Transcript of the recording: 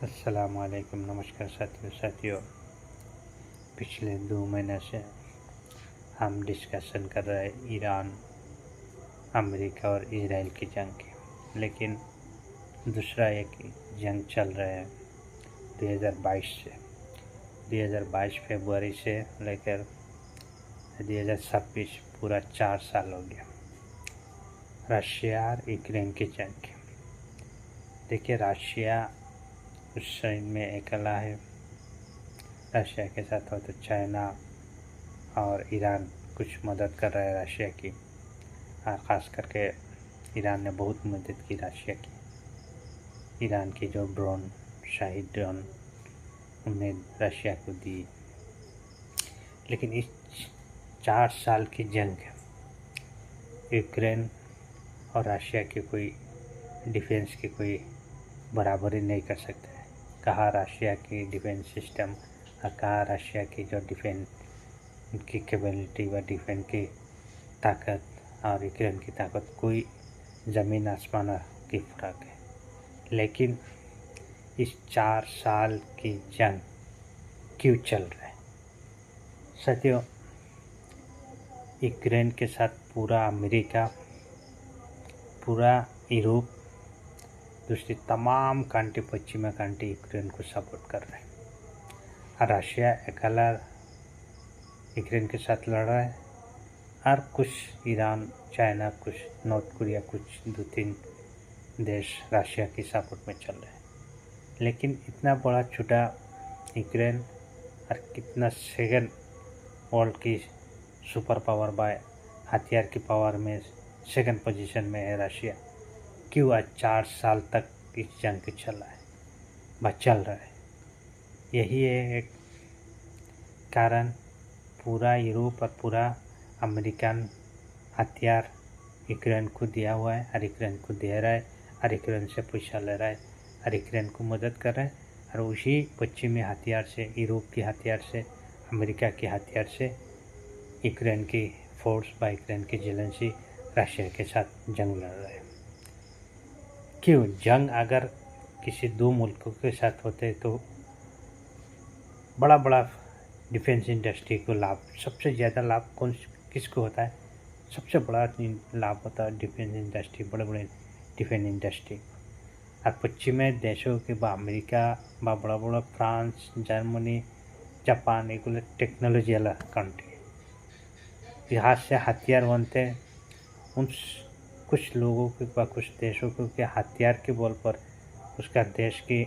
अस्सलामुअलैकुम, नमस्कार साथियों। पिछले 2 महीने से हम डिस्कशन कर रहे हैं ईरान, अमेरिका और इजराइल की जंग की। लेकिन दूसरा एक जंग चल रहा है 2022 से 2022 फरवरी से लेकर 2026 पूरा 4 साल हो गया रशिया और यूक्रेन की जंग की। देखिए, रशिया उस साइड में अकेला है। रशिया के साथ हो तो चाइना और ईरान कुछ मदद कर रहा है रशिया की, और ख़ास करके ईरान ने बहुत मदद की रशिया की। ईरान की जो ड्रोन, शाही ड्रोन, उन्हें रशिया को दी। लेकिन इस 4 साल की जंग यूक्रेन और रशिया की कोई डिफेंस की कोई बराबरी नहीं कर सकते। कहा रशिया की डिफेंस सिस्टम और कहा रशिया की जो डिफेंस की कैपेबिलिटी व डिफेंस की ताकत और यूक्रेन की ताकत कोई ज़मीन आसमान की फ़र्क है। लेकिन इस 4 साल की जंग क्यों चल रहा है साथियों? यूक्रेन के साथ पूरा अमेरिका, पूरा यूरोप, दूसरी तमाम कंट्री, पश्चिमी कंट्री यूक्रेन को सपोर्ट कर रहे हैं। और रशिया अकेला यूक्रेन के साथ लड़ रहा है, और कुछ ईरान, चाइना, कुछ नॉर्थ कोरिया, कुछ 2-3 देश रशिया की सपोर्ट में चल रहे हैं। लेकिन इतना बड़ा छोटा यूक्रेन और कितना सेकंड वर्ल्ड की सुपर पावर बाय हथियार की पावर में सेकंड पोजीशन में है रशिया, क्यों आज 4 साल तक इस जंग चल रहा है? यही है एक कारण। पूरा यूरोप और पूरा अमेरिकन हथियार यूक्रेन को दिया हुआ है, और यूक्रेन को दे रहा है, और यूक्रेन से पैसा ले रहा है, और यूक्रेन को मदद कर रहा है। और उसी पश्चिमी हथियार से, यूरोप के हथियार से, अमेरिका के हथियार से यूक्रेन की फोर्स बाय यूक्रेन की जेलेंसी रशिया के साथ जंग लड़ रहा है। क्यों? जंग अगर किसी 2 मुल्कों के साथ होते तो बड़ा डिफेंस इंडस्ट्री को लाभ, सबसे ज़्यादा लाभ किसको होता है? सबसे बड़ा लाभ होता है डिफेंस इंडस्ट्री, बड़े डिफेंस इंडस्ट्री। और पश्चिमी देशों के अमेरिका बा बड़ा फ्रांस, जर्मनी, जापान, एगुलो टेक्नोलॉजी वाला कंट्री। यहाँ से हथियार बनते हैं। उन कुछ लोगों के कुछ देशों के हथियार के बल पर उसका देश की